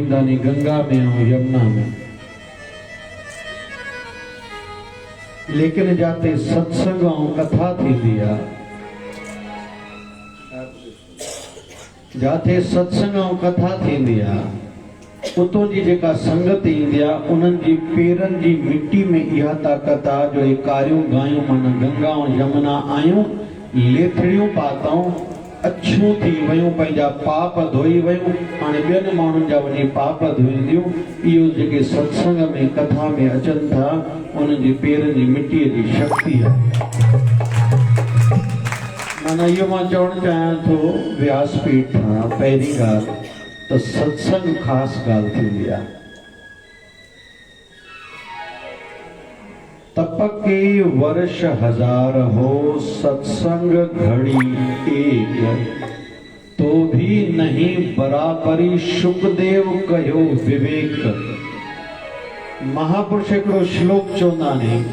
वींदा नहीं गंगा में ऐं यमुना में, लेकिन जाते सत्संग ऐं कथा थींदी आहे, जाते सत्संग ऐं कथा थींदी आहे, उतों जी जेका संगत ईंदी आहे उन्हनि जी पेरनि जी मिट्टी में इहा ताक़त आहे जो ये कारियूं गायूं माना गंगा ऐं यमुना आयूं, लेथड़ियूं पातऊं, अछूं थी वयूं, पंहिंजा पाप धोई वयूं, हाणे ॿियनि माण्हुनि जा वञी पाप धोईंदियूं। इहो जेके सत्संग में कथा में अचनि था उन्हनि जी पेरनि जी मिट्टीअ जी शक्ति आहे। माना इहो मां चवणु चाहियां थो व्यासपीठ खां पहिरीं ॻाल्हि त सत्संग ख़ासि ॻाल्हि थींदी आहे। तप के वर्ष हजार हो, सत्संग घड़ी एक, तो भी नहीं बराबरी शुकदेव कहो विवेक। महापुरुष हिकिड़ो श्लोक चवंदा आहिनि,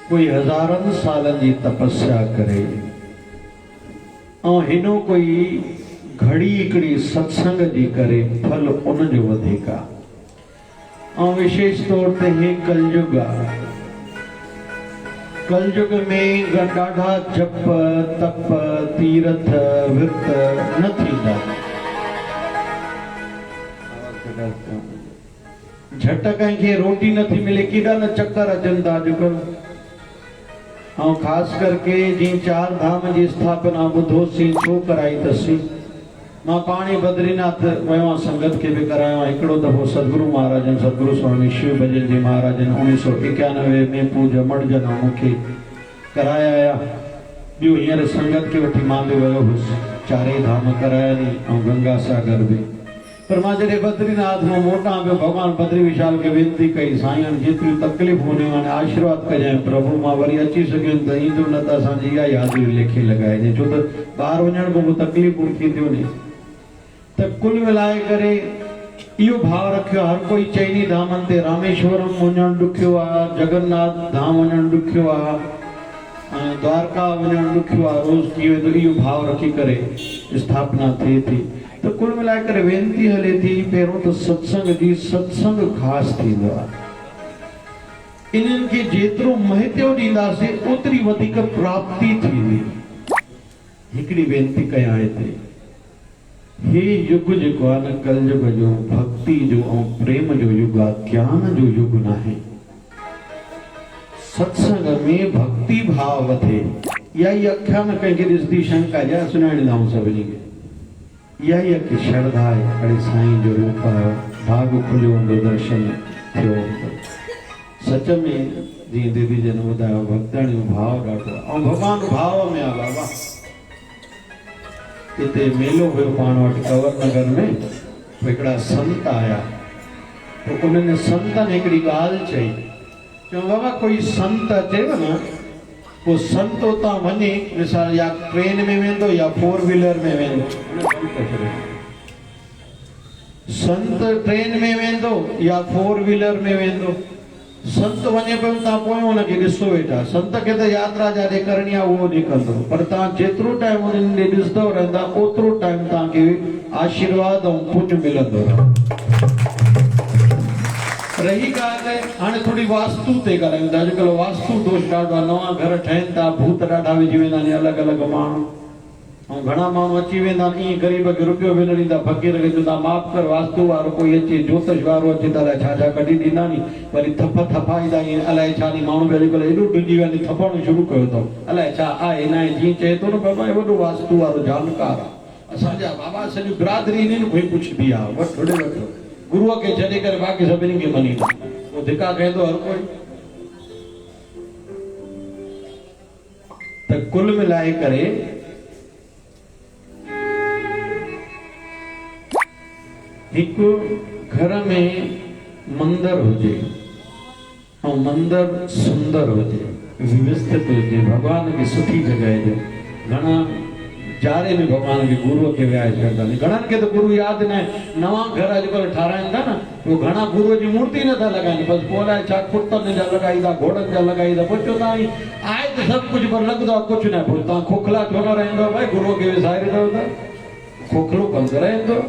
कोई हज़ारनि सालनि जी तपस्या करे ऐं हिनो कोई घड़ी हिकिड़ी सत्संग जी करे, फल उनजो वधीक आहे। ऐं विशेष तौर ते हे कलयुग आहे, कलयुग में ॾाढा जप तप तीर्थ विर्त न थींदा, झट कंहिंखे रोटी नथी मिले, केॾा न चक्कर अचनि था अॼुकल्ह। ऐं ख़ासि करके जीअं 4 धाम जी स्थापना ॿुधोसीं छो कराई अथसीं। मां पाणी बद्रीनाथ वियो आहियां, संगत खे बि करायो आहे। हिकिड़ो दफ़ो सदगुरु महाराजन सदगुरु स्वामी शिव भजन जी महाराजन 1991 में पूजा मर्जन मूंखे कराया आया। ॿियो हींअर संगत खे वठी मां बि वियो हुउसि, 4 धाम कराया नी ऐं गंगा सागर बि। पर मां जॾहिं बद्रीनाथ मां मोटां पियो, भॻवानु बद्री विशाल खे वेनिती कई, साईं जेतिरियूं तकलीफ़ूं हूंदियूं हाणे आशीर्वाद कजांइ प्रभु, मां वरी अची सघियुमि त ईंदो न त असांजी इहा ई हाज़िरी लिखी लॻाइजे, छो त ॿाहिरि वञण खां पोइ तकलीफ़ूं थींदियूं नी। त कुल मिलाए करे इहो भाव रखियो, हर कोई चइनी धामनि ते रामेश्वरम वञणु ॾुखियो आहे, जगन्नाथ धाम वञणु ॾुखियो आहे, द्वारका वञणु ॾुखियो आहे, रोज़ थी वेंदो, इहो भाव रखी करे स्थापना थिए थी। त कुल मिलाए करे वेनिती हले थी पहिरियों त सत्संग जी, सत्संग ख़ासि थींदो आहे। इन्हनि खे जेतिरो महत्व ॾींदासीं ओतिरी वधीक प्राप्ति थींदी। हिकिड़ी वेनिती कयां हिते, हे युग जेको आहे न कलयुग जो, भक्ति जो ऐं प्रेम जो युग आहे, ज्ञान जो युग न आहे। सत्संग में भक्ति भाव वधे, इहा ई अखियां न कंहिंखे ॾिसंदी शंका जा सुञाणींदाऊं सभिनी खे, इहा ई अखि श्रद्धा आहे, अड़े साईं जो रूप आयो, भाग खुलियो हूंदो, दर्शन थियो हूंदो। सच में जीअं दीदी जन ॿुधायो, भक्तण जो भाव ॾाढो आहे ऐं भॻवानु भाव में आहे। बाबा हिते मेलो हुयो पाण वटि कंवर नगर में, हिकिड़ा संत आया, तो उन्हनि संतनि हिकिड़ी ॻाल्हि चई, चयो बाबा कोई संत अचेव न, पोइ संत उतां वञे, मिसाल या ट्रेन में वेंदो या 4 व्हीलर में वेंदो, संत ट्रेन में वेंदो या 4 व्हीलर में वेंदो, संत वञे पियो तव्हां पोइ हुनखे ॾिसो वेठा, संत खे त यात्रा जाॾे करणी आहे उहो निकिरंदो, पर तव्हां जेतिरो टाइम उन्हनि ॾे ॾिसंदव रहंदा ओतिरो टाइम तव्हांखे आशीर्वाद ऐं पुण्य मिलंदो रहंदो। रही ॻाल्हि हाणे थोरी वास्तु ते ॻाल्हायूं था। अॼुकल्ह वास्तु दोष ॾाढो आहे, नवां घर ठहनि था, भूत ॾाढा विझी वेंदा आहिनि अलॻि अलॻि माण्हू, ऐं घणा माण्हू अची वेंदा आहिनि, ईअं ग़रीब खे रुपयो बि न ॾींदा, फ़क़ीर खे चवंदा माफ़ कर, वास्तु वारो कोई अचे, ज्योतिष वारो अचे त अलाए छा छा कढी ॾींदा नी, वरी थप थपाईंदा ईअं अलाए छा नी। माण्हू बि अॼुकल्ह एॾो ॾुंजी विया आहिनि, थपणु शुरू कयो अथऊं, अलाए छा आहे न आहे। जीअं चए थो न बाबा वॾो वास्तु वारो जानकार आहे, असांजा बाबा सॼी बिरादरी इन कोई पुछंदी आहे, वठि होॾे वठो, गुरूअ खे छॾे करे बाक़ी सभिनी खे मञींदा, पोइ धिका कंदो हर कोई। त कुल मिलाए करे हिकु घर में मंदिर हुजे ऐं मंदिर सुंदर हुजे, व्यवस्थित हुजे, भॻवान खे सुठी जॻह हुजे। घणा जारे में भॻवान खे गुरूअ खे विहाए छॾंदा आहिनि, घणनि खे त गुरू यादि न आहे। नवां घर अॼुकल्ह ठाराइनि था न, उहो घणा गुरूअ जी मूर्ति नथा लॻाइनि, बसि पोइ अलाए छा कुर्तनि जा लॻाईंदा, घोड़नि जा लॻाईंदा, पोइ चवंदा आहे त सभु कुझु पर लॻंदो आहे कुझु न। पोइ तव्हां खोखला छो न रहंदो भाई, गुरूअ खे विसारे रहो था, खोखलो कमु कराईंदो।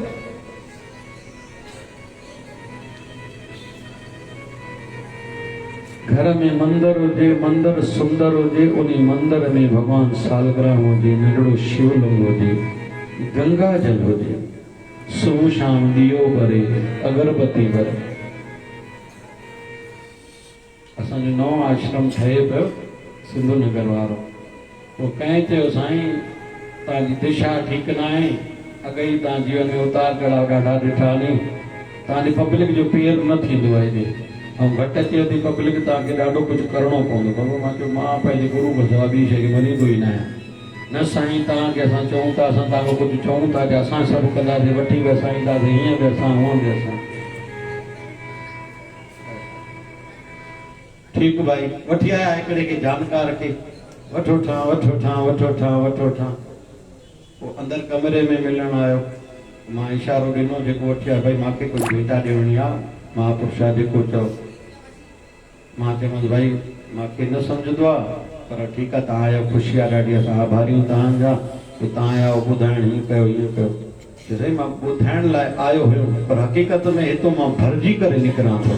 घर में मंदिर हुजे, मंदिर सुंदर हुजे, उन मंदिर में भगवान सालग्राम हुजे, नंढड़ो शिवलिंग हुजे, गंगा जल हुजे, सुबह शाम दियो भरे, अगरबत्ती भरे। असांजो नओं आश्रम ठहे पियो सिंधु नगर वारो। वो कंहिं चयो साईं तव्हांजी दिशा ठीकु न आहे, अगई तव्हां जीवन में उतार चढ़ाव ॾाढा ॾिठा नी, तव्हांजी पब्लिक जो पेर न थींदो आहे हेॾे, ऐं घटि अचे थी पब्लिक, तव्हांखे ॾाढो कुझु करिणो पवंदो। बाबा मां चयो मां पंहिंजे गुरू खां सवाइ ॿी शइ खे मञींदो ई न आहियां। न साईं तव्हांखे असां चऊं था, असां तव्हांखां कुझु चऊं था, असां सभु कंदासीं, वठी बि असां ईंदासीं, हीअं बि असां, हूअं बि असां। ठीकु भाई, वठी आया हिकिड़े खे जानकार खे, वठो ठा वठो ठा वठो ठा वठो ठा। पोइ अंदरि कमरे में मिलण आयो, मां इशारो ॾिनो, जेको वठी आयो, भाई मूंखे कुझु भेटा ॾियणी आहे, महापुरुषा जेको चओ। मां चयोमांसि भाई मूंखे न सम्झंदो आहे, पर ठीकु आहे, तव्हां आहियो, ख़ुशी आहे ॾाढी, असां आभारी आहियूं तव्हांजा, की तव्हां आया आहियो ॿुधाइण, हीअं कयो हीअं कयो। साईं मां ॿुधाइण लाइ आयो हुयुमि, पर हक़ीक़त में हितां मां भरिजी करे निकिरां थो।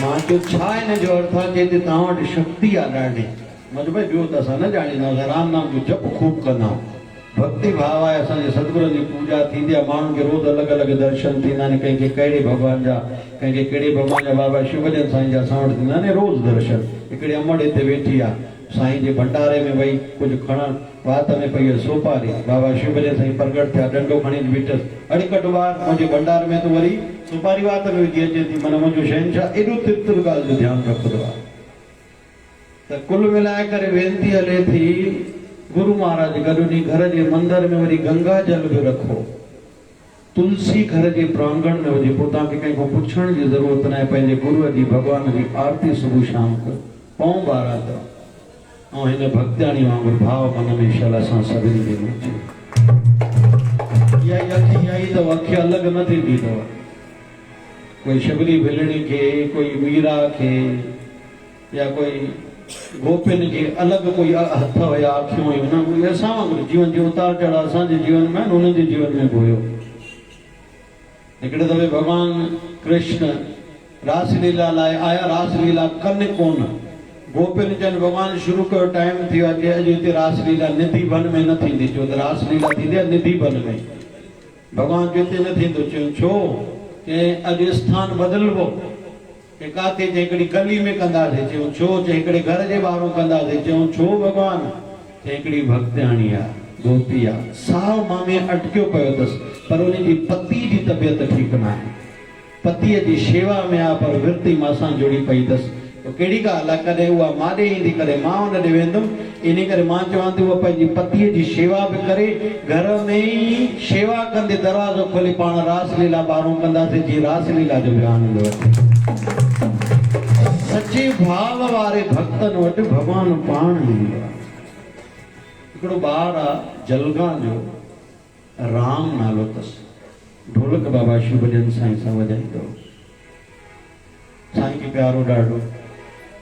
मां चयो छा हिन जो अर्थ आहे, चए तव्हां वटि शक्ति आहे ॾाढी। मां चयो भाई ॿियो त असां न ॼाणींदासीं, राम नाम जो जप खूब कंदा आहियूं, भक्ति भाव आहे, असांजे सतगुरुनि जी पूजा थींदी आहे, माण्हुनि खे रोज़ अलॻि अलॻि दर्शन थींदा आहिनि, कंहिंखे कहिड़े भॻवान जा, कंहिंखे कहिड़े भॻवान जा, बाबा शिवजन साईं जा असां वटि थींदा आहिनि रोज़ दर्शन। हिकिड़ी अमड़ हिते वेठी आहे, साईं जे भंडारे में वही कुझु खणण, वात में पई आहे सोपारी, बाबा शिवजन साईं प्रगट थिया, डंडो खणी बीठसि, अड़ी कट ॿार मुंहिंजे भंडार में त वरी सोपारी वात में विझी अचे थी, माना मुंहिंजो शहंशाह एॾो तिर्तुर ॻाल्हि जो ध्यानु रखंदो आहे। त कुल मिलाए करे वेनती हले थी, गुरु महाराज गॾु नी घर जे मंदिर में वरी गंगा जल बि रखो, तुलसी घर जे प्रांगण में हुजे, पोइ तव्हांखे कंहिंखां पुछण जी ज़रूरत न आहे, पंहिंजे गुरूअ जी भॻवान जी आरती सुबुह शाम कयो, पऊं ॿारहं त ऐं हिन भक्ताणी वांगुरु भाव मन में शल असां सभिनी खे अचे। इहा ई अखि, इहा ई अथव, अखि अलॻि न थींदी अथव। कोई शबरी भिलणी खे, कोई मीरा खे, या कोई गोपिन खे अलॻि कोई हथ हुया, अखियूं हुयूं न, उहे असां वांगुरु जीवन जो उतार चढ़ाव असांजे जीवन में, उन्हनि जे जीवन में हुयो। हिकिड़े दफ़े भॻवान कृष्ण रासलीला लाइ आया, रासलीला कनि कोन, गोपिन चवनि भॻवान शुरू कयो, टाइम थी वियो आहे, की अॼु हिते रासलीला निधि वन में न थींदी, छो त रासलीला थींदी आहे निधि वन में, भॻवान जो हिते न थींदो। चयो छो, के अॼु स्थान बदिलबो, के काथे जे हिकिड़ी गली में कंदासीं। चयो छो, जे हिकिड़े घर जे ॿाहिरों कंदासीं। चयो छो भॻवान, के हिकिड़ी भक्ताणी आहे, गोपी आहे, साव मां में अटकियो पियो अथसि, पर उनजी पति जी तबियत ठीकु न आहे, पतीअ जी शेवा में आहे, पर विरती मां सां जुड़ी पई अथसि। कहिड़ी ॻाल्हि आहे, कॾहिं उहा मां ॾे ईंदी, कॾहिं मां हुन ॾे वेंदुमि, इन करे मां चवां थी उहा पंहिंजी पतीअ जी शेवा बि करे, घर में ई शेवा कंदे दरवाज़ो खोले पाण रासलीला ॿाहिरों कंदासीं, जीअं रासलीला जो बि आनंद वठे। सचे भाव वारे भक्तनि वटि भॻवान पाण ईंदो आहे। हिकिड़ो ॿार आहे जलगांव जो, राम नालो अथसि, ढोलक बाबा शिवजन साईं सां वॼाईंदो, साईं खे प्यारो ॾाढो।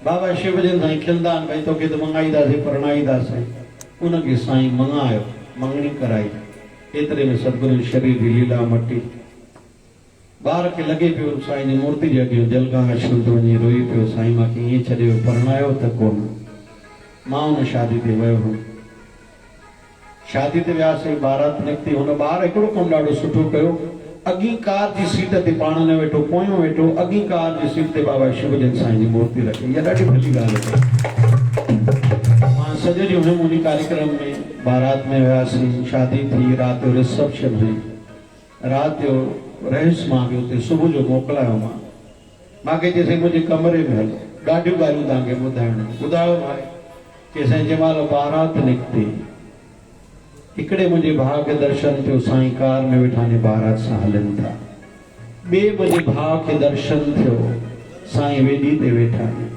बाबा शिवजन साईं खिलंदा आहिनि, भई तोखे त मंगाईंदासीं, परणाईंदासीं। उनखे साईं मंगायो, मंगणी कराई, एतिरे में सतगुरु शरीर जी लीला मटी। ॿार खे लॻे पियो साईं जी मूर्ति जे अॻियां जलगांव शुद्ध वञी रोई पियो, साईं मूंखे ईअं छॾियो, परणायो त कोन। मां हुन शादी ते वियो हुउमि, शादी ते वियासीं, बारात निकिती, हुन ॿार हिकिड़ो कमु ॾाढो सुठो कयो, अॻी कार जी सीट ते पाण न वेठो, पोयों वेठो, अॻी कार जी सीट ते बाबा शिवजन साईं जी मूर्ति रखी। इहा ॾाढी भली ॻाल्हि आहे। मां सॼो ॾींहुं हुयुमि उन कार्यक्रम में, बारात में वियासीं, शादी थी, राति जो रिसेप्शन हुई, राति जो रहियुसि मां बि हुते, सुबुह जो मोकिलायो मां, मूंखे चयईं मुंहिंजे कमरे में हलो, ॾाढियूं ॻाल्हियूं तव्हांखे ॿुधाइणियूं। ॿुधायो भाई, कि साईं जंहिं महिल बारात निकिती, हिकिड़े मुंहिंजे भाउ खे दर्शन थियो, साईं कार में वेठा ने बारात सां हलनि था। ॿिए मुंहिंजे भाउ खे दर्शन थियो, साईं वेदी ते वेठा आहिनि।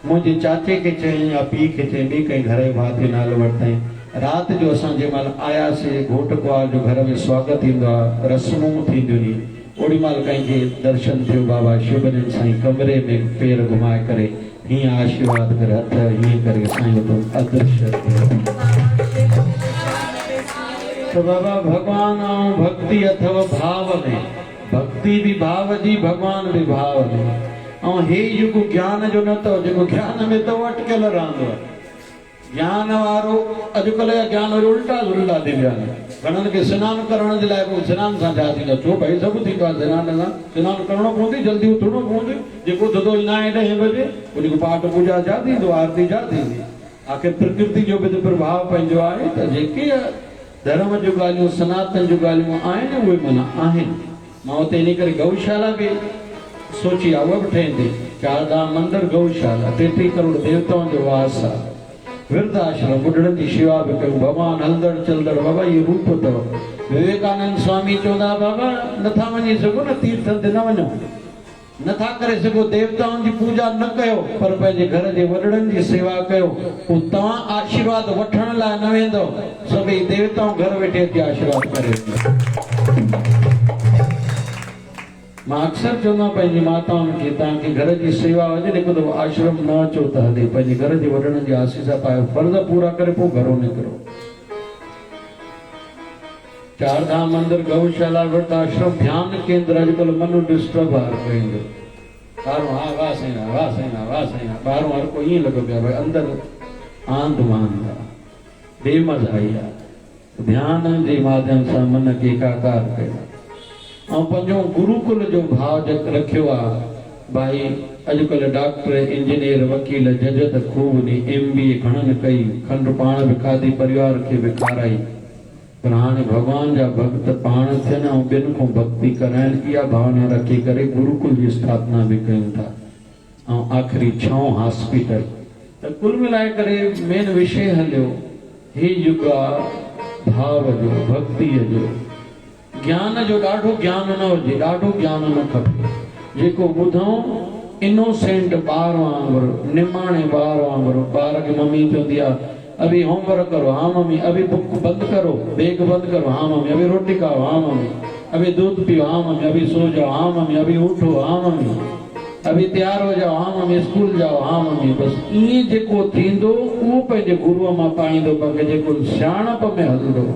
मुंहिंजे चाचे खे चयईं या पीउ खे चयईं, ॿिए कंहिं घर जे भाउ ते नालो वरितईं। राति जो असां जंहिं महिल आयासीं, घोट कुंवार जो घर में स्वागत थींदो आहे, रस्मूं थींदियूं नी, ओॾी महिल कंहिंखे दर्शन थियो, बाबा शिवजन साईं कमरे में पेर घुमाए करे हीअं आशीर्वाद करे, हथ हीअं करे साईं वटि अदृश्य थियो। तो बाबा भगवान ऐं भक्ति अथव भाव में, भक्ति भी भाव जी, भगवान भी भाव में। ऐं हे जेको ज्ञान जो न अथव, जेको ज्ञान में अथव अटकियल रहंदो आहे। ज्ञान वारो अॼुकल्ह जा ज्ञान वरी उल्टा उल्टा थी विया आहिनि। घणनि खे सनानु करण जे लाइ पोइ सनानु सां छा थींदो, छो भाई सभु थींदो आहे सनान सां, सनानु करिणो पवंदी, जल्दी उथणो पवंदी, जेको थधो ईंदा 9 बजे उनखे पाठ पूॼा छा थींदो, आरती छा थींदी। आख़िर प्रकृति जो बि त प्रभाव पंहिंजो आहे, त जेके धर्म जूं ॻाल्हियूं सनातन जूं ॻाल्हियूं आहिनि उहे माना आहिनि। मां उते इन करे गौशाला बि सोची आहे, उहा बि ठहंदी, 4 धाम मंदिर गौशाला, 33 करोड़ देवताउनि जो वास आहे, वृद्धाश्रम, बुढ़ड़नि जी शेवा बि कयूं, भॻवान हलंदड़ चलंदड़ बाबा इहे रूप अथव। विवेकानंद स्वामी चवंदा बाबा नथा वञी सघो न तीर्थनि ते न वञो, नथा करे सघो, देवताउनि जी पूजा न कयो, पर पंहिंजे घर जे वॾड़नि जी सेवा कयो, पोइ तव्हां आशीर्वाद वठण लाइ न वेंदव, सभई देवताऊं घर वेठे अची आशीर्वाद करे। मां अक्सर चवंदो पंहिंजी माताउनि खे, तव्हांखे घर जी सेवा हुजे हिकु दफ़ो आश्रम न अचो त हले, पंहिंजे घर जे वॾड़नि जी आसीस पायो, फर्ज़ पूरा करे पोइ घरो निकिरो। 4 धाम मंदिर गौशाला वृद्धाश्रम ध्यान केंद्र अॼुकल्ह मन डिस्टर्ब आहे कईंदो, ॿाहिरों हा वाह साईं वाह साईं वाह साईं, ॿाहिरों हर कोई ईअं लॻो पियो आहे, अंदरि आंध मांध आहे, बेमज़ाई आहे। ध्यान जे माध्यम सां मन खे एकाकार कयो ऐं पंहिंजो गुरुकुल जो भाव रखियो आहे। भाई अॼुकल्ह डॉक्टर इंजीनियर वकील जज त खूब नी, MBA घणनि कई, खंड पाण बि खाधी, परिवार खे बि खाराई, पर हाणे भॻवान जा भक्त पाण थियनि ऐं ॿियनि खां भक्ति कराइनि, इहा भावना रखी करे गुरुकुल जी स्थापना बि कयूं था ऐं आख़िरी 6 हॉस्पिटल। त कुल मिलाए करे मेन विषय हलियो हे युग आहे भाव जो, भक्तीअ जो, ज्ञान जो। ॾाढो ज्ञान न हुजे, ॾाढो ज्ञान न खपे, जेको ॿुधऊं इनोसेंट ॿार वांगुरु, निमाणे ॿार वांगुरु। ॿार खे मम्मी चवंदी आहे अभी होमवर्क करो, हाँ मम्मी, अभी बुक बंद करो, बैग बंद करो, हाँ मम्मी, अभी रोटी खाओ, हाँ मम्मी, अभी दूध पियो, हाँ मम्मी, अभी सो जाओ, हाँ मम्मी, अभी उठो, हाँ मम्मी, अभी तैयार हो जाओ, हाँ मम्मी, स्कूल जाओ, हाँ मम्मी। बस ईअं जेको थींदो उहो पंहिंजे गुरूअ मां पाईंदो, बाक़ी जेको सियाणप में हलंदो,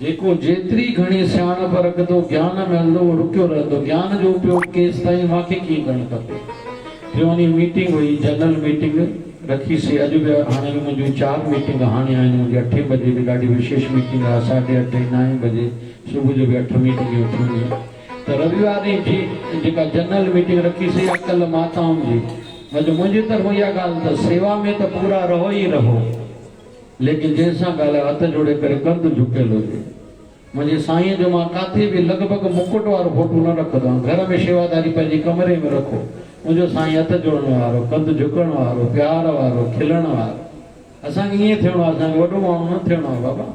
जेको जेतिरी घणी सियाणप रखंदो, ज्ञान में हलंदो, उहो रुकियो रहंदो। ज्ञान जो उपयोग केसि ताईं मूंखे कीअं करणु खपे। टियों मीटिंग हुई, जनरल मीटिंग रखीसीं, अॼु बि हाणे बि मुंहिंजूं 4 मीटिंग हाणे आहिनि, मुंहिंजी 8 बजे बि ॾाढी विशेष मीटिंग आहे, 8:30 9 बजे, सुबुह जो बि 8 मीटिंगूं थींदियूं। त रविवार जी जेका जनरल मीटिंग रखीसीं अकल माताउनि जी, मुंहिंजी तरफ़ इहा ॻाल्हि त सेवा में त पूरा रहो ई रहो, लेकिन जंहिंसां ॻाल्हायो हथ जोड़े करे कंधु झुकियल हुजे। मुंहिंजे साईं जो मां काथे बि लॻभॻि मुकुट वारो फोटो न रखंदो आहियां, घर में शेवादारी पंहिंजे कमरे में रखो। मुंहिंजो साईं हथ जोड़ण वारो, कंधु झुकण वारो, प्यार वारो, खिलण वारो। असांखे ईअं थियणो आहे, असांखे वॾो माण्हू न थियणो आहे बाबा।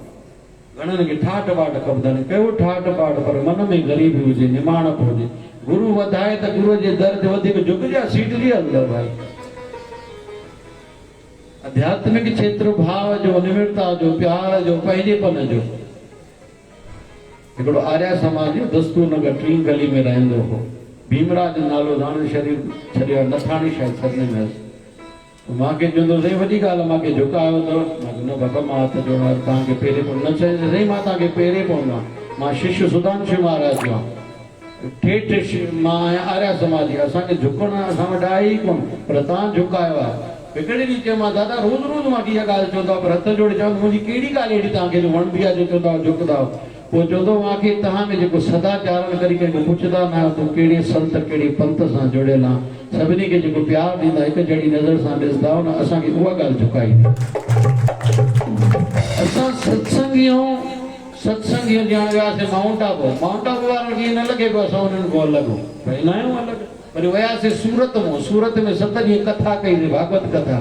घणनि खे ठाठ बाट खपंदा, कयो ठाठ बाट, पर मन में ग़रीबी हुजे, निमाणप हुजे। गुरु वधाए त गुरूअ जे दर ते वधीक झुकजा, सीट जी हलंदव भाई। आध्यात्मिक क्षेत्र भाव जो, निमिरता जो, प्यार जो, पंहिंजेपन जो। हिकिड़ो आर्या समाज जो दस्तूर नगर 3 गली में रहंदो हो, भीमराज नालो, दान शरीर छॾियो, नथाणी शायदि सरने में हुअसि। मूंखे चवंदो साईं वॾी ॻाल्हि आहे, मूंखे झुकायो अथव। मां न बाबा मां हथ जोड़ां, तव्हांखे पेरे पवंदो। न चए साईं मां तव्हांखे पेरे पवंदो आहियां, मां शिष्य सुधांशु महाराज जो आहियां, ठेठ मां आहियां आर्या समाजी। असांखे झुकण असां वटि आहे ई कोन, पर तव्हां झुकायो आहे। हिकिड़े ॾींहुं चयो मां दादा रोज़ रोज़ मूंखे इहा ॻाल्हि चवंदा, पर हथ जोड़े चवंदो मुंहिंजी कहिड़ी ॻाल्हि अहिड़ी तव्हांखे जो वणंदी आहे जो चवंदा झुकंदा। पोइ चवंदो मूंखे तव्हां में जेको सदाचारण करी करे पुछंदा न आहियो तूं कहिड़े संत कहिड़े पंथ सां जुड़ियल आहे, सभिनी खे जेको प्यार ॾींदा, हिकु जहिड़ी नज़र सां ॾिसंदा न, असांखे उहा ॻाल्हि झुकाईंदी। असां सत्संगियूं ॼण वियासीं माउंट आबू वारनि खे ईअं न लॻे पियो असां उन्हनि खां अलॻि भई न आहियूं अलॻि। वरी वियासीं सूरत में 7 ॾींहं कथा कईसीं, भागवत कथा।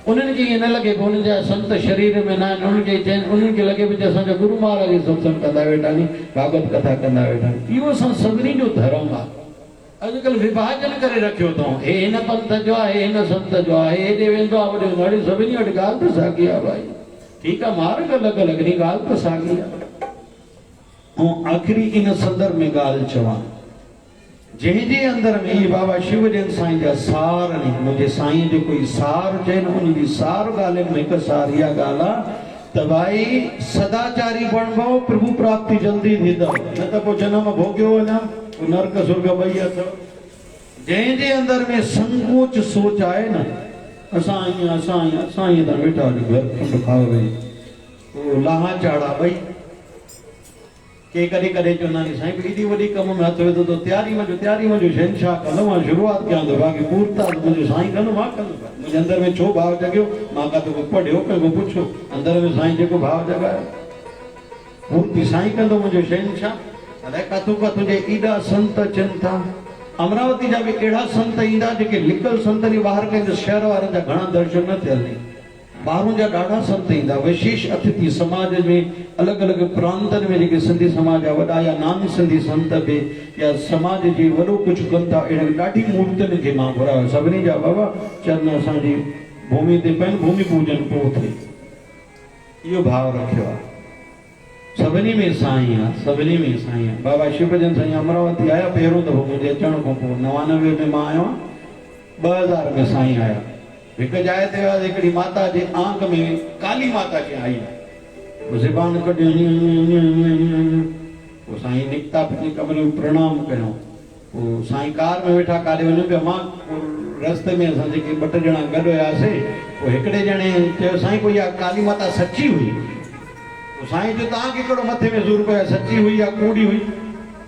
उन्हनि खे ईअं न लॻे पियो उन्हनि जा संत शरीर में न आहिनि, उन्हनि खे लॻे पियो असांजा गुरू महाराज जी सत्संग कंदा वेठा नी, भागवत कथा कंदा वेठा नी। इहो असां सभिनी जो धर्म आहे। अॼुकल्ह विभाजन करे रखियो अथऊं, हे हिन पंथ जो आहे, हे हिन संत जो आहे, हेॾे वेंदो आहे, होॾे वेंदो आहे। सभिनी वटि ॻाल्हि त साॻी आहे भाई, ठीकु आहे, मार्ग अलॻि अलॻि, नी ॻाल्हि त साॻी आहे। ऐं आख़िरी इन संदर्भ में ॻाल्हि चवां, जंहिंजे अंदर में ही बाबा शिवजन साईं जा सार आहिनि, मुंहिंजे साईं जो कोई सार चइनि, उनजी सार ॻाल्हि में हिकु सार इहा ॻाल्हि आहे त भाई सदाचारी बणिबो, प्रभु प्राप्ति जल्दी थींदव, न त पोइ जनम भोगियो वञा, नरक स्वर्ग ॿई अथव। जंहिंजे अंदर में संकोच सोच आहे न, असां ईअं त वेठा घर खंड खाओ वई पोइ लाहा चाढ़ा ॿई के कॾहिं कॾहिं चवंदा आहिनि साईं एॾी वॾी कम में हथ विधो तो तयारी में शहनशाह कंदो मां शुरूआत कयां थो बाक़ी पूर्ता मुंहिंजो साईं कंदो मां कंदो मुंहिंजे अंदर में छो भाव जॻियो मां काथे पढ़ियो कंहिंखो पुछो अंदर में साईं जेको भाव जॻायो पूर्ति साईं कंदो मुंहिंजो शहनशाह। अलाए काथों काथों जे एॾा संत अचनि था, अमरावती जा बि अहिड़ा संत ईंदा जेके लिकल संत नी ॿाहिरि कंहिंजे शहर वारनि जा घणा दर्शन न थियल नी, ॿाहिरों जा ॾाढा संत ईंदा विशेष अतिथि समाज में अलॻि अलॻि प्रांतनि में जेके सिंधी समाज जा वॾा या नामी सिंधी संत बि या समाज जे वॾो कुझु कनि था अहिड़ी ॾाढी मूर्तियुनि खे मां घुरायो सभिनी जा बाबा चरण असांजी भूमि ते पइनि भूमि पूजन पोइ थिए इहो भाव रखियो आहे सभिनी में साईं आहे सभिनी में साईं आहे। बाबा शिवजन साईं अमरावती आया पहिरियों दफ़ो मुंहिंजे अचण खां पोइ 99 में मां आयो आहियां 2000 में साईं आया हिकु जाइ ते वियासीं हिकिड़ी माता जे आंख में काली माता खे आई ज़बान कढियो पोइ साईं निकिता पंहिंजे कमरे में प्रणाम कयूं पोइ साईं कार में वेठा काॾे वञूं पिया मां रस्ते में असां जेके 2 ॼणा गॾु हुयासीं पोइ हिकिड़े ॼणे चयो साईं कोई इहा काली माता सची हुई साईं जो तव्हांखे कहिड़ो मथे में ज़ोर पियो सची हुई या कूड़ी हुई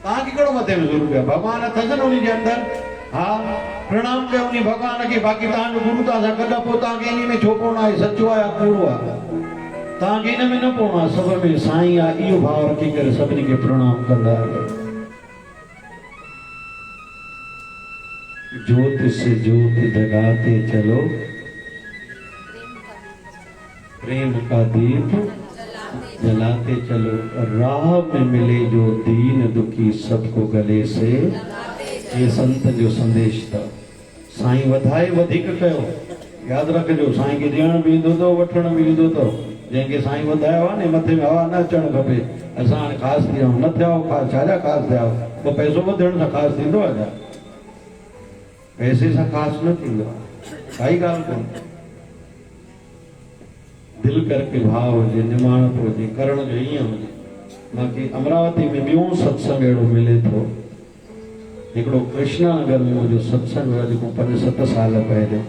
तव्हांखे कहिड़ो मथे में ज़ोर पियो भॻवान अथसि न उन जे अंदरि हा प्रणाम कयो उन भॻवान खे बाक़ी तव्हांजो गुरु तव्हां सां गॾु पोइ तव्हांखे इन में छो पवणो आहे सचो आहे या कूड़ो आहे तव्हांखे इन में न पवणो आहे सभ में साईं आहे इहो भाव रखी करे सभिनी खे प्रणाम कंदा ज्योत से ज्योत जगाते चलो प्रेम का दीप जलाते चलो राह में मिले जो दीन दुखी सबको गले से ये संत जो संदेश था साईं वधाए वधिक कयो याद रखजो साईं के ॾियण बि ईंदो अथव वठण बि ईंदो अथव जंहिंखे साईं वधायो आहे न मथे में हवा न अचणु खपे असां हाणे ख़ासि थी विया न थिया ख़ासि छाजा ख़ासि थिया पोइ पैसो वधण सां ख़ासि थींदो आहे छा पैसे सां ख़ासि न थींदो आहे काई ॻाल्हि कोन्हे दिल करके भाव हुजे निमाणप हुजे करण जो ईअं हुजे बाक़ी अमरावती में ॿियो सत्संग अहिड़ो मिले थो हिकिड़ो कृष्णा नगर में मुंहिंजो सत्संग हुयो जेको 5-7 साल पहिरियों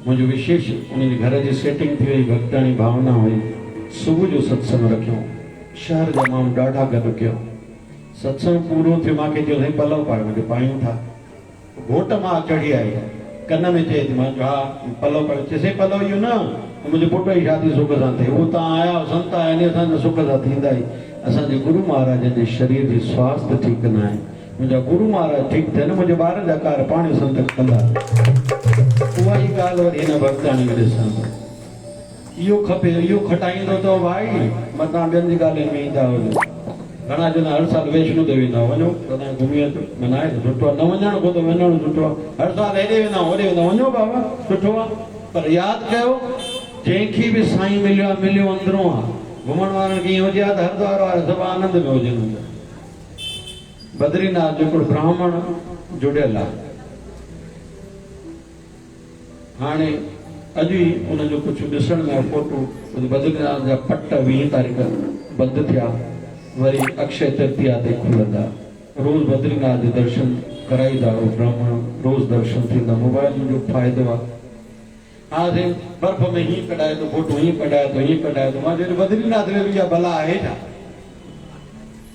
मुंहिंजो विशेष उनजे घर जी सेटिंग थी वई भक्ताणी भावना हुई सुबुह जो सत्संग रखियो शहर जा माण्हू ॾाढा गॾु कयो सत्संग पूरो थियो मूंखे चयो साईं पलव पायो मूंखे पायूं था घोट मां चढ़ी आई कन में चए थी मां हा पलव पायो चइसि पलव इहो न मुंहिंजे पुट जी शादी सुख सां थिए उहो तव्हां आया संत आया आहिनि असांजा सुख सां थींदा ई असांजे गुरु महाराज जे शरीर जी स्वास्थ्य ठीकु न आहे मुंहिंजा गुरु महाराज ठीकु थियनि मुंहिंजे ॿारनि जा कार पाण संत कंदा उहा ई ॻाल्हि वरी हिन भक्ताणी में ॾिसंदो इहो खपे इहो खटाईंदो अथव भाई मतां ॿियनि जी ॻाल्हियुनि में ईंदा हुजो घणा ॼणा हर साल वैष्णो देवी वेंदा वञो तव्हां घुमी अचो मनाए सुठो आहे न वञणु पोइ त वञणु सुठो आहे हर साल हेॾे वेंदा होॾे वेंदा वञो बाबा सुठो आहे पर यादि कयो जंहिंखे बि साईं मिलियो अंदरों आहे घुमण वारनि खे ईअं हुजे हा त हरिद्वार वारा सभु आनंद में हुजनि बद्रीनाथ जो हिकिड़ो ब्राह्मण जुड़ियल आहे हाणे अॼु ई उनजो कुझु ॾिसण में फोटो बद्रीनाथ जा पट 20 तारीख़ बंदि थिया वरी अक्षय तृतीया ते खुलंदा रोज़ बद्रीनाथ जे दर्शन कराईंदा ब्राह्मण रोज़ दर्शन थींदा मोबाइल जो फ़ाइदो आहे हाँ बर्फ में ही कढाए तो फोटो ही कढाए तो मां चयो बद्रीनाथ में भी भला आहे छा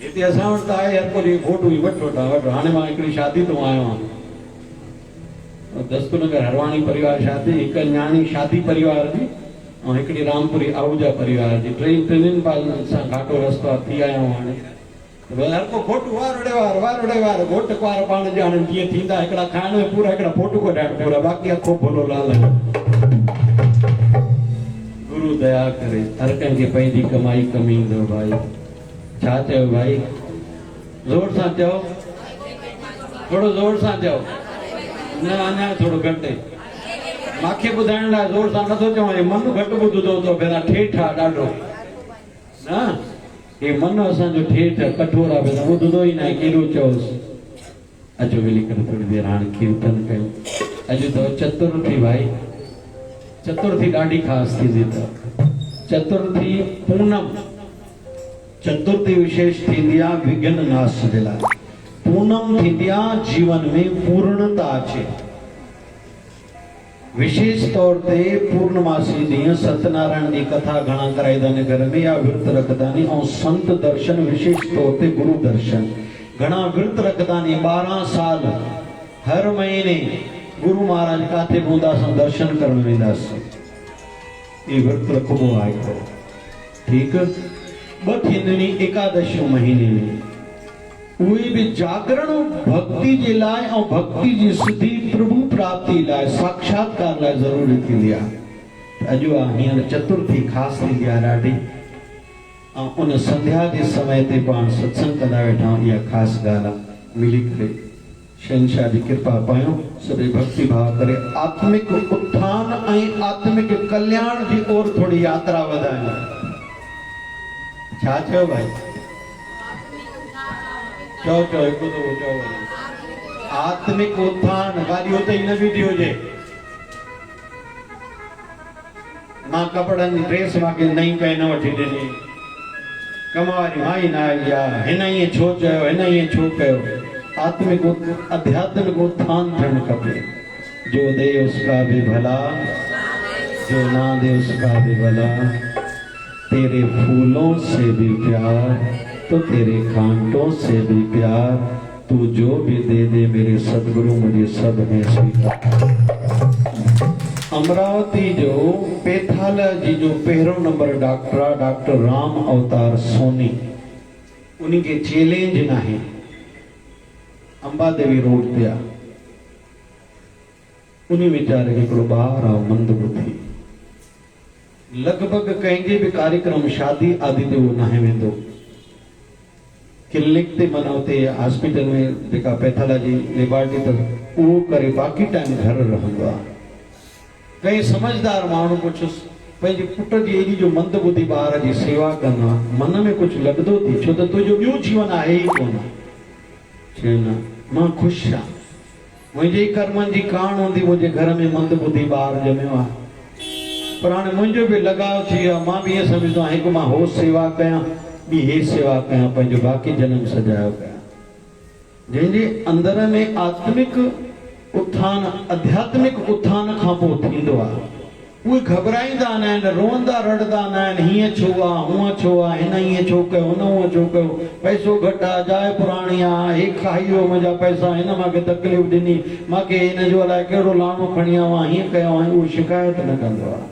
हिते असां वटि त आहे हर कोई फोटो ई वठो हाणे मां हिकिड़ी शादी तो आयो आहियां दस्तूरनगर हरवाणी परिवार शादी हिकु न्याणी शादी परिवार जी ऐं हिकिड़ी रामपुरी आहूजा परिवार जी टिनिनि पालनि सां घाटो रस्तो थी आया आहियूं हाणे हर को फोटो वार उड़े वार घोट कुंवार पाण ॼाणनि कीअं थींदा हिकिड़ा खाइण में पूरा हिकिड़ा फोटो कढाइण पूरा बाक़ी अखो भोलो लाल गुरु दया करे हर कंहिंखे पंहिंजी कमाई कमींदो भाई छा चयो भाई जोर सां चयो थोड़ो जोर सां चयो न अञा थोड़ो घटि मूंखे ॿुधाइण लाइ जोर सां नथो चवां मन घटि ॿुधंदो तो भेणा ठेठ आहे ॾाढो न हे मन असांजो ठेठ कठोर आहे भेणा ॿुधंदो ई न आहे केॾो चयोसि अचो मिली करे थोड़ी देर हाणे कीर्तन कयूं अॼु अथव चतुर्थी भाई चतुर्थी ॾाढी ख़ासि थींदी अथव चतुर्थी पूनम चतुर्थी विशेष थींदी आहे विघ्न नाश जे लाइ पूनम थी त्या जीवन में पूर्णता छे। विशेष तौर ते पूर्णमासी ॾींहुं सत्यनारायण जी कथा घणा कराईंदा आहिनि घर में या विर्त रखंदा आहिनि ऐं संत दर्शन विशेष तौर ते गुरु दर्शन घणा विर्त रखंदा आहिनि। 12 साल हर महीने गुरु महाराज काथे बूंदा सां दर्शन करण वेंदासीं। ये विर्त रखबो आहे ठीक। ॿ थींदियूं आहिनि एकादशी महीने में, उहे भी जागरण भक्ति जे लाइ ऐं भक्ति जी सिद्धि प्रभु प्राप्ति लाइ साक्षात्कार लाइ ज़रूरी थींदी आहे। अॼु हींअर चतुर्थी ख़ासि थींदी आहे ॾाढी, ऐं उन संध्या जे समय ते पाण सत्संग कंदा वेठा आहियूं। इहा ख़ासि ॻाल्हि आहे। मिली करे शहनशाह जी कृपा पायूं, सॼे भक्ति भाव करे आत्मिक उत्थान ऐं आत्मिक कल्याण जी ओर थोड़ी यात्रा वधायूं। छा चयो भाई? चओ चओ हिकु दफ़ो चओ। आत्मिक उत्थान गाड़ी उते ई न बीठी हुजे। मां कपड़नि जी ड्रेस मूंखे नई कंहिं न वठी ॾिनी, कम वारी माई न आई आहे, हिन ईअं छो चयो, हिन ईअं छो कयो। आत्मिक आध्यात्मिक उत्थान थियणु खपे। जो दे उसका भी भला, जो ना दे उसका भी भला। तेरे फूलों से भी प्यार तो तेरे कांटों से भी प्यार, तू जो भी दे दे मेरे सदगुरु मुझे सब है स्वीकार। अमरावती जो पेथाल जी जो पहिरों नंबर डॉक्टर आहे डॉक्टर राम अवतार सोनी, उन्हीं के चैलेंज नाहे अंबा देवी रोड ते आहे। उन्हीं वीचारे हिकिड़ो ॿारु आहे मंदबुद्धि, लगभग कंहिंजे बि कार्यक्रम शादी आदि ते उहो नाहे वेंदो। क्लिनिक ते माना उते हॉस्पिटल में जेका पैथाला जी लेबॉरेटरी त उहो करे बाक़ी टाइम घर रहंदो आहे। कंहिं समझदार माण्हू पुछुसि पंहिंजे पुट जी एॾी जो मंदबुद्धि ॿार जी सेवा कंदा, मन में कुझु लॻंदो थी, छो त तुंहिंजो ॿियो जीवन आहे ई कोन। चयो न, मां ख़ुशि आहियां, मुंहिंजे ई कर्मनि जी कान हूंदी मुंहिंजे घर में मंदबुद्धि ॿार ॼमियो आहे। पर हाणे मुंहिंजो बि लगाव थी वियो आहे। मां बि ईअं सम्झंदो आहियां हिकु मां हो सेवा कयां, ॿी हे सेवा कयां, पंहिंजो बाक़ी जनम सजायो कयां। जंहिंजे अंदर में आत्मिक उत्थान आध्यात्मिक उत्थान खां पोइ थींदो आहे, उहे घबराईंदा न आहिनि, रोअंदा रड़ंदा न आहिनि, हीअं छो आहे, हूअं छो आहे, हिन ईअं छो कयो, हुन हूअं छो कयो, पैसो घटि आहे, जाइ पुराणी आहे, हे खाई वियो मुंहिंजा पैसा, हिन मूंखे तकलीफ़ ॾिनी, मूंखे हिन जो अलाए कहिड़ो लाणो खणी आयो आहे, हीअं कयो आहे, उहो शिकायत न कंदो आहे,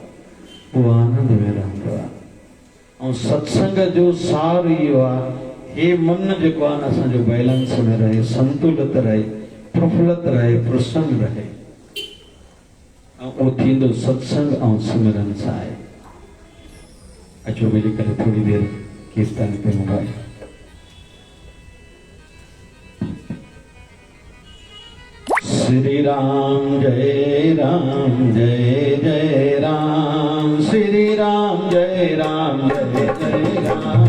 उहो आनंद में रहंदो आहे। ऐं सत्संग जो सार इहो आहे, हे मन जेको आहे न असांजो बैलेंस में रहे, संतुलित रहे, प्रफुल्लित रहे, प्रसन्न रहे। वो थींदो सत्संग ऐं सिमरन सां आहे। अचो मिली करे थोड़ी देर कीर्तन पे मुगाई। श्री राम जय राम जय जय राम, श्री राम जय राम जय जय राम।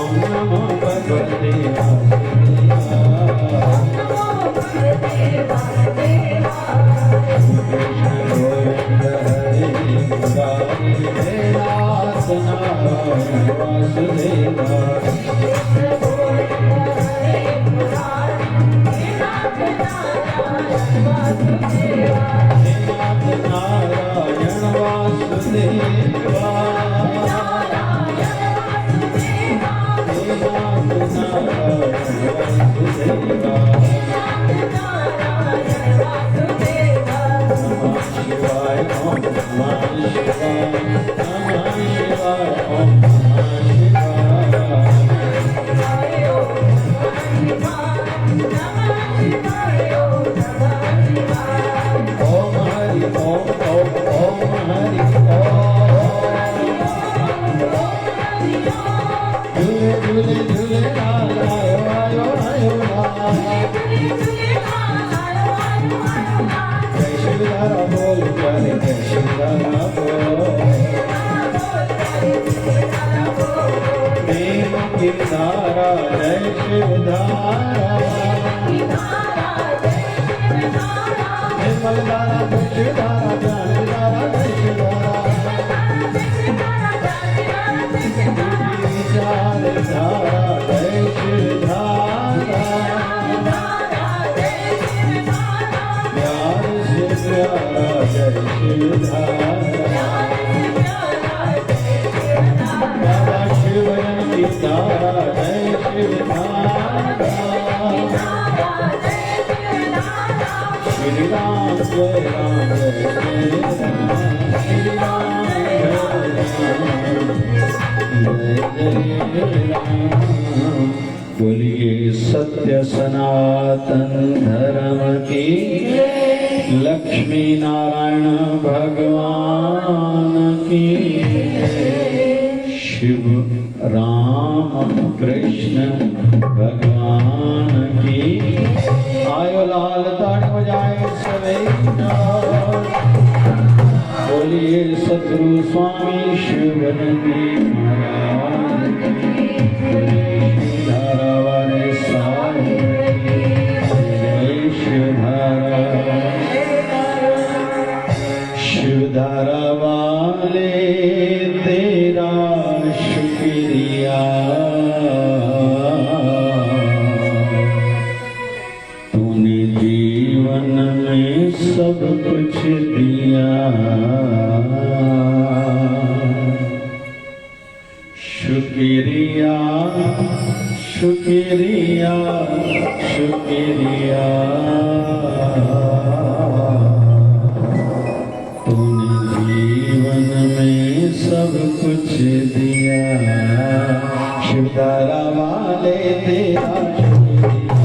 Om Namo Bhagavate झूले झूलेलाल आयो आयो आयो लाल। जय शिवधारा बोल प्यारे जय शिवधारा बोल। प्रेम की धारा जय शिवधारा। निर्मल धारा जय शिवधारा ज्ञान धारा जय शिवधारा। विचार धारा जय शिवधारा। प्यार से प्यारा जय शिवधारा। बाबा शिवयन की धारा जय शिवधारा। श्री राम जय राम जय राम। श्री राम जय राम। बोलिए सत्य सनातन धर्म की। लक्ष्मी नारायण भगवान की। शिव राम कृष्ण भगवान की। आयो लाल ताड़ बजाए सवे। बोलिए सतगुरु स्वामी शिवानंदी महाराज की। धारा वाले सारे जय शिवधारा। शिवधारा वाले तेरा शुक्रिया। तूने जीवन में सब कुछ दिया। शुक्रिया शुक्रिया शुक्रिया। तूने जीवन में सब कुछ दिया। शिवधारा वाले तेरा शुक्रिया।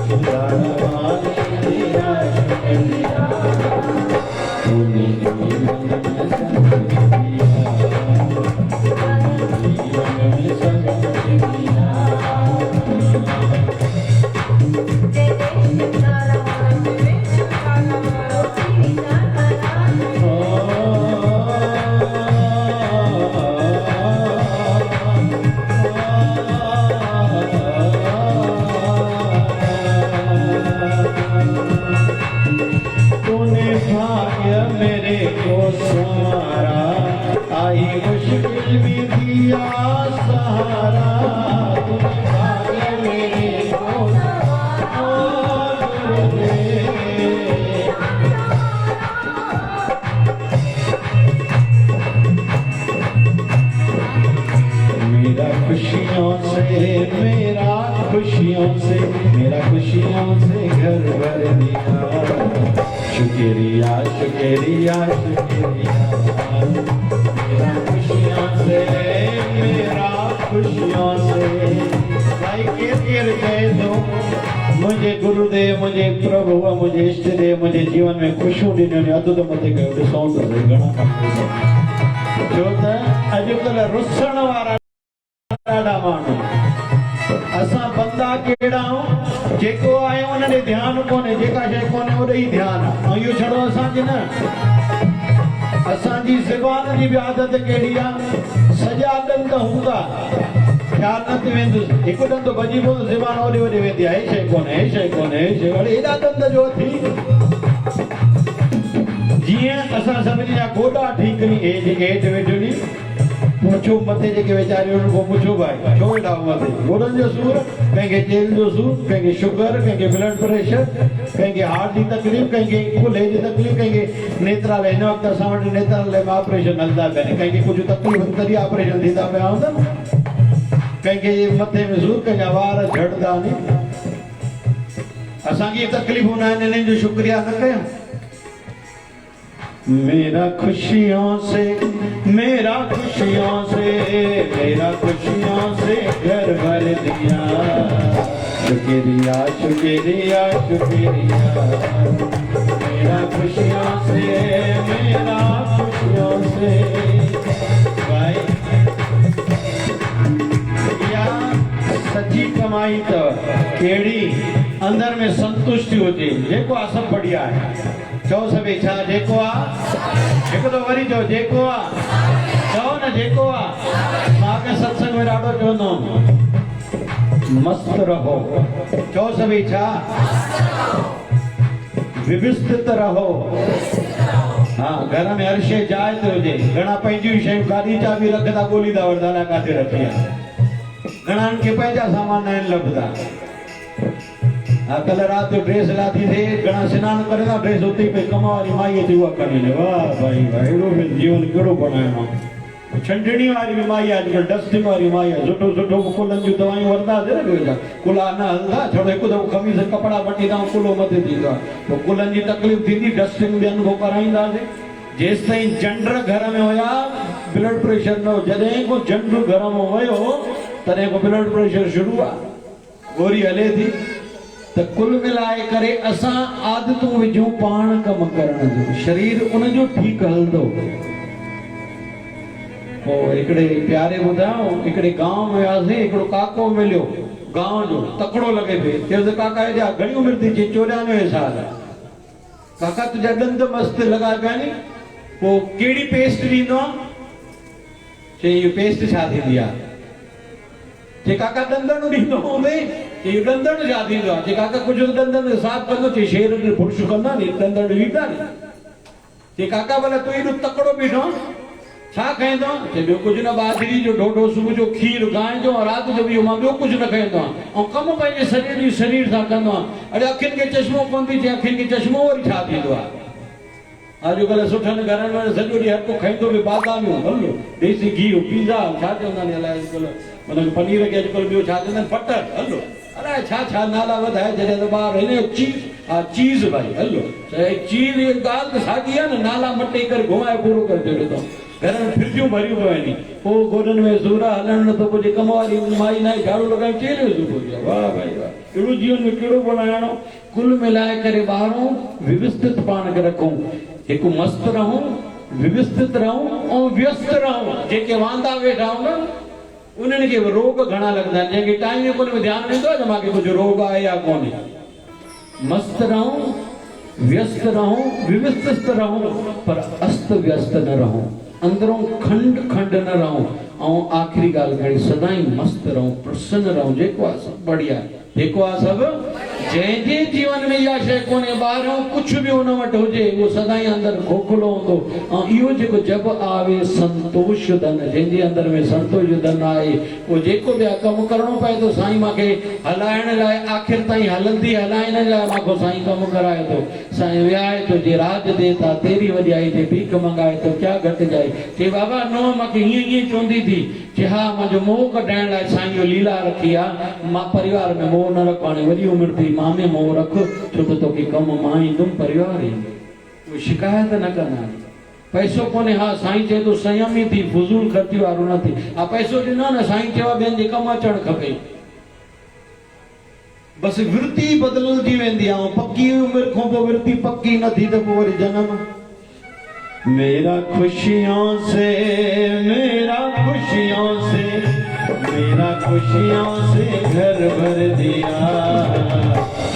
शिवधारा वाले तेरा शुक्रिया। तूने जीवन में सब कुछ दिया। जीवन में सब कुछ दिया। तूने भाग्य मेरे को संवारा। आई मुश्किल भी दिया सहारा। तूने भाग्य मेरे को मेरा खुशियों से घर भर दिया। शुक्रिया शुक्रिया शुक्रिया। मेरा खुशियों से भाई केर कह दो। मुझे गुरुदेव मुझे प्रभु मुझे इष्ट देव मुझे जीवन में खुशियों ॾिनियूं अधु त मथे कयो ॾिसूं त घणा छो त अॼुकल्ह रुसण वारा ॾाढा माण्हू। असां बंदा कहिड़ा आहियूं जेको आहे उन ॾे ध्यानु कोन्हे। जेका शइ कोन्हे होॾे ई ध्यानु आहे। ऐं इहो छड़ो असांखे न असांजी ज़बान जी बि आदत कहिड़ी आहे। सॼा ॾंद हूंदा ख्याल न थी वेंदुसि। हिकु ॾंद भॼी पियो ज़बान होॾे होॾे वेंदी आहे। हे शइ कोन्हे हे शइ कोन्हे हे शइ वरी हेॾा ॾंद जो थी। जीअं असां सभिनी जा गोॾा ठीकु नी हेठि वेठो नी पुछो मथे जेके वीचारियूं को पुछो भाई छो वेठा मथे। गोॾनि जो सूर कंहिंखे तेल जो सूर कंहिंखे शुगर कंहिंखे ब्लड प्रेशर कंहिंखे हार्ट जी तकलीफ़ कंहिंखे कुल्हे जी तकलीफ़ कंहिंखे नेत्रालय। हिन वक़्तु असां वटि नेत्रालय में ऑपरेशन हलंदा पिया आहिनि। कंहिंखे कुझु तकलीफ़ तॾहिं ऑपरेशन थींदा पिया हूंदा। कंहिंखे मथे में सूर कंहिंजा वार झड़ंदा नी। असांखे तकलीफ़ूं न आहिनि इन्हनि जो शुक्रिया न कयूं। मेरा खुशियों से घर भर दिया। शुक्रिया शुक्रिया शुक्रिया। मेरा खुशियों से भाई सची कमाई तो केड़ी अंदर में संतुष्टि होती जेको आ सब बढ़िया है चो सब छा जेको आ जेको तो वरी चो जेको आ चो न जेको आ मां के सत्संग में ॾाढो चवंदो मस्त रहो चो सब छा व्यवस्थित रहो। हाँ घर में हर शे जाए तो हुजे घणा पंहिंजियूं शयूं गाॾी चाबी रखंदा ॻोल्हींदा वठंदा अलाए काथे रखी आहे घणनि खे पंहिंजा सामान आहिनि लभदा। हाँ कल रात जो ड्रेस लाथी थे घणा सनान करे ना ड्रेस उते पे कमा वाली माई थी हुआ करनी वाह भाई भाई एड़ो भी जीवन केड़ो बनायो छंडणी वाली भी माई आजकल डस्टिंग वाली माई सुठो सुठो कुलनि जूं दवायूं वरंदा से कुला न हलंदा छो हिकु दफ़ो खमीस कपड़ा मटींदा कुलो मथे थींदो आहे पोइ कुलनि जी तकलीफ़ थींदी डस्टिंग बि अनुभव कराईंदासीं। जेसि ताईं जंड घर में हुया ब्लड प्रेशर न हो जॾहिं को जंड घर में वियो तॾहिं को ब्लड प्रेशर शुरू आहे गोरी हले थी त कुल मिलाए करे असां आदतूं विझूं पाण कम करण जो शरीर उन जो ठीक हलंदो। हिकिड़े प्यारे ॿुधायो हिकिड़े गांव में वियासीं हिकिड़ो काको मिलियो गांव जो तकड़ो लॻे पियो चयोसि काका हेॾा घणी उमिरि थी चई 94 साल काका तुंहिंजा ॾंद मस्त लॻा पिया नी पोइ कहिड़ी पेस्ट ॾींदो आहे चई इहो पेस्ट छा थींदी आहे चई काका ॾंदण ॾींदो हूंदे चई ॾंदण छा थींदो आहे चई काका कुझु ॾंदनि साफ़ कंदो चई शेर खे बुर्श कंदा नी ॾंदण ॾींदा नी चई काका भला तूं एॾो तकड़ो बीठो छा खाईंदो चई ॿियो कुझु न बाजरी जो ढोढो सुबुह जो खीर गांइ जो राति जो बि मां ॿियो कुझु न खाईंदो आहियां ऐं कमु पंहिंजे शरीर सां कंदो आहियां। अरे अखियुनि खे चश्मो कोन थी चए अखियुनि खे चश्मो वरी छा थींदो आहे अॼुकल्ह सुठनि घरनि में सॼो ॾींहुं हर को खाईंदो बि बादामियूं हलो देसी घी पिज़ा छा चवंदा आहिनि अलाए अॼुकल्ह हुनखे पनीर खे अॼुकल्ह ॿियो छा चवंदा आहिनि बटर हलो अलाए छा छा नाला वधाए जॾहिं त ॿार हिन चीज़ हा चीज़ भाई हलो चीज़ इहा ॻाल्हि त साॻी आहे न नाला मटे करे घुमाए पूरो करे छॾियो अथऊं घर में फ्रिजूं भरियूं पियूं आहिनि पोइ गोॾनि में सूरा हलण नथो पुॼे कम वारी माई न झाड़ू लॻाए चेलियो सुबुह जो वाह भाई वाह अहिड़ो जीवन में कहिड़ो बणाइणो। कुल मिलाए करे ॿारहों व्यवस्थित पाण खे रखूं हिकु मस्त रहूं व्यवस्थित रहूं ऐं व्यस्त रहूं। जेके वांदा वेठा आहियूं न उन्हनि खे रोग घणा लॻंदा आहिनि जंहिंखे टाइम कोन में ध्यानु ॾींदो आहे त मूंखे कुझु रोग आहे या कोन्हे। मस्त रहूं व्यस्त रहूं व्यवस्थित रहूं पर अस्त व्यस्त न रहूं अंदरों खंड खंड न रहूं ऐं आखिरी ॻाल्हि कहिड़ी सदाई मस्त रहूं प्रसन्न रहूं जेको आहे सभु बढ़िया जेको आहे सभु जंहिंजे जीवन में इहा शइ कोन्हे ॿाहिरों कुझु बि हुन वटि हुजे उहो सदाई अंदरि खोखलो हूंदो ऐं इहो जेको जब आवे संतोष धन जंहिंजे अंदरि में संतोष धन आहे उहो जेको बि कमु करिणो पए थो साईं मूंखे हलाइण लाइ आख़िर ताईं हलंदी हलाइण लाइ मूंखे साईं कमु कराए थो साईं विहाए थो जे राज देता तेरी वॼाई ते भीख मंगाए थो क्या घटिजाए चई बाबा न मूंखे हीअं हीअं चवंदी थी चई हा मुंहिंजो मोह कढाइण लाइ साईं जो लीला रखी आहे मां परिवार में मोह न रखो हाणे वॾी उमिरि थी मां में मोह रख छो त तोखे कमु मां ईंदुमि परिवार ईंदो उहे शिकायत न कंदा आहिनि। पैसो कोन्हे हा साईं चए थो संयमी थी फुज़ूल ख़र्ची वारो न थी हा पैसो ॾिनो न साईं चयो ॿियनि जे कमु अचणु खपे बसि वृत्ति बदिलजी वेंदी आहे पकी उमिरि खां पोइ वृत्ति पकी न थी त पोइ वरी जनम मेरा खुशियों से मेरा खुशियों से घर भर दिया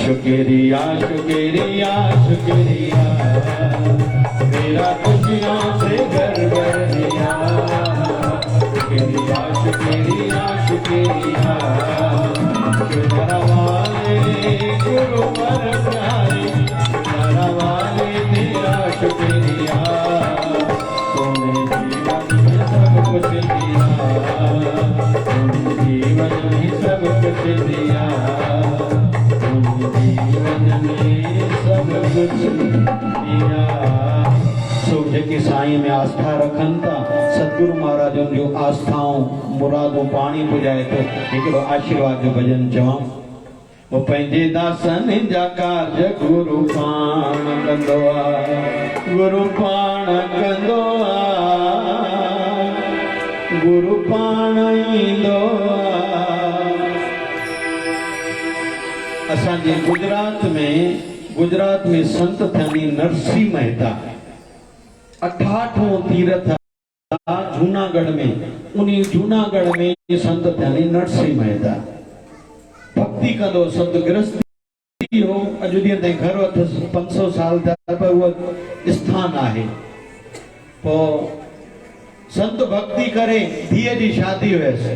शुक्रिया शुक्रिया शुक्रिया मेरा खुशियों से घर भर दिया शुक्रिया शुक्रिया शुक्रिया वाले गुरु पर प्यारे वाले तेरा शुक्रिया कुछ दिया जीवन ही सब कुछ दिया जीवन में सब कुछ दिया। सो जेके साईं में आस्था रखनि था सतगुरु महाराजनि जो आस्थाऊं मुरादूं पाणी पुॼाए थो हिकिड़ो आशीर्वाद जो भॼन चवां वो पंहिंजे दासनि जा कार्य गुरु पाण कंदो आहे गुरु पाण कंदो आहे गुरु पाण ईंदो असांजे गुजरात में संत थियणी नरसिंह मेहता 68वां तीर्थ जूनागढ़ में उन्हीं जूनागढ़ में संत थियणी नरसिंह मेहता भक्ति कंदो संत गृहस्थी हो अॼु ॾींहं ताईं घर अथसि 500 साल थिया पर उहो स्थान आहे। पोइ संत भक्ति करे धीअ जी शादी हुयसि।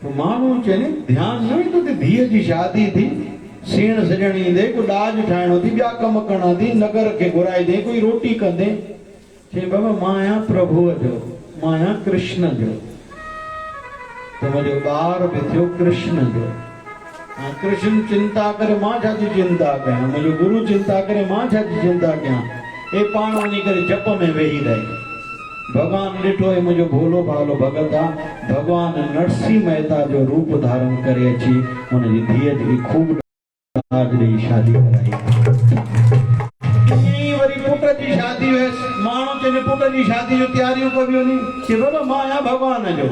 तो माण्हू चए न ध्यानु न ईंदो त धीअ जी शादी थी, सेण सॼण ईंदे, कोई ॾाज ठाहिणो थी, ॿिया कम करणा थी, नगर खे घुराए ॾे, कोई रोटी कंदे। चई बाबा मां आहियां प्रभुअ जो, मां आहियां कृष्ण जो। तो मुंहिंजो ॿार बि थियो कृष्ण जो। कृष्ण चिंता करे मां छा जी चिंता कयां, मुंहिंजो गुरु चिंता करे मां छा जी चिंता कयां। ए पाण वञी करे जप में वेही रहे। भगवान ॾिठो है मुंहिंजो भोलो भालो भगत आहे। भगवान नरसिंह मेहता जो रूप धारण करे अची हुनजी धीअ जी खूब ॾाज ॾेई शादी कराई। वरी पुट जी शादी हुयसि। माण्हू चवनि पुट जी शादी जो तयारियूं कबी वञी। चए बाबा मां आहियां भगवान जो,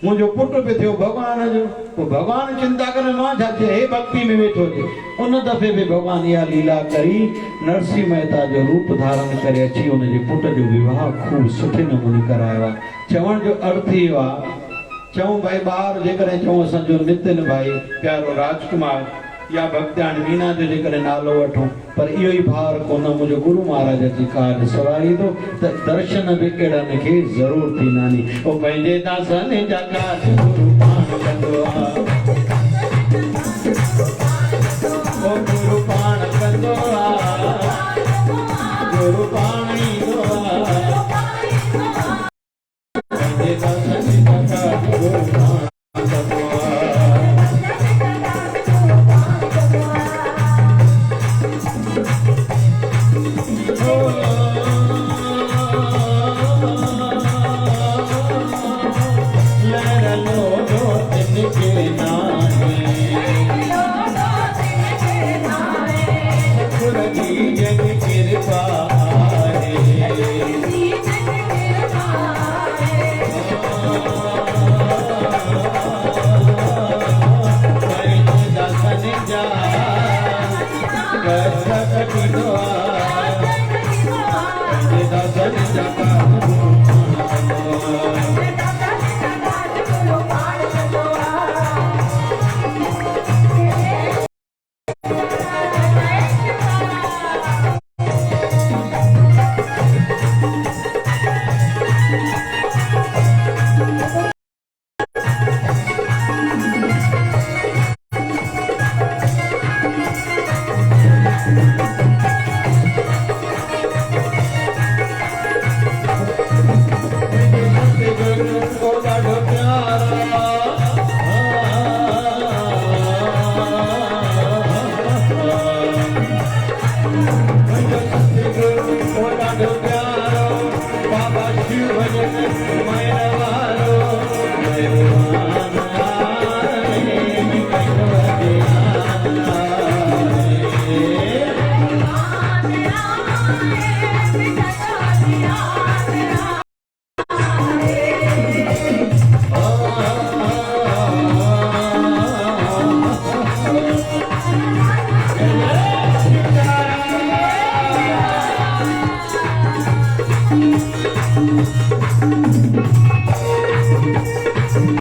मुंहिंजो पुट बि थियो भगवान जो। पोइ भगवान चिंता करे मां छा थिए, हे भक्ति में वेठो हुजे। उन दफ़े बि भगवान इहा लीला करी, नरसिंह मेहता जो रूप धारण करे अची हुनजे पुट जो विवाह खूब सुठे नमूने करायो आहे। चवण जो अर्थ इहो आहे, चऊं भाई ॿार जेकॾहिं चऊं असांजो नितिन भाई प्यारो राजकुमार या भक्त्याणी मीना जो जेकॾहिं नालो वठूं, पर इहो ई भार कोन मुंहिंजो गुरु महाराज जी कार सवारींदो त दर्शन बि अहिड़नि खे ज़रूरु थींदानी। ओ पंहिंजे दासनि जा काज गुरु पाण कंदो आहे, ओ गुरु पाण कंदो आहे, गुरु पाण ईंदो आहे। पंहिंजे दासनि जा काज गुरु पाण कंदो आहे।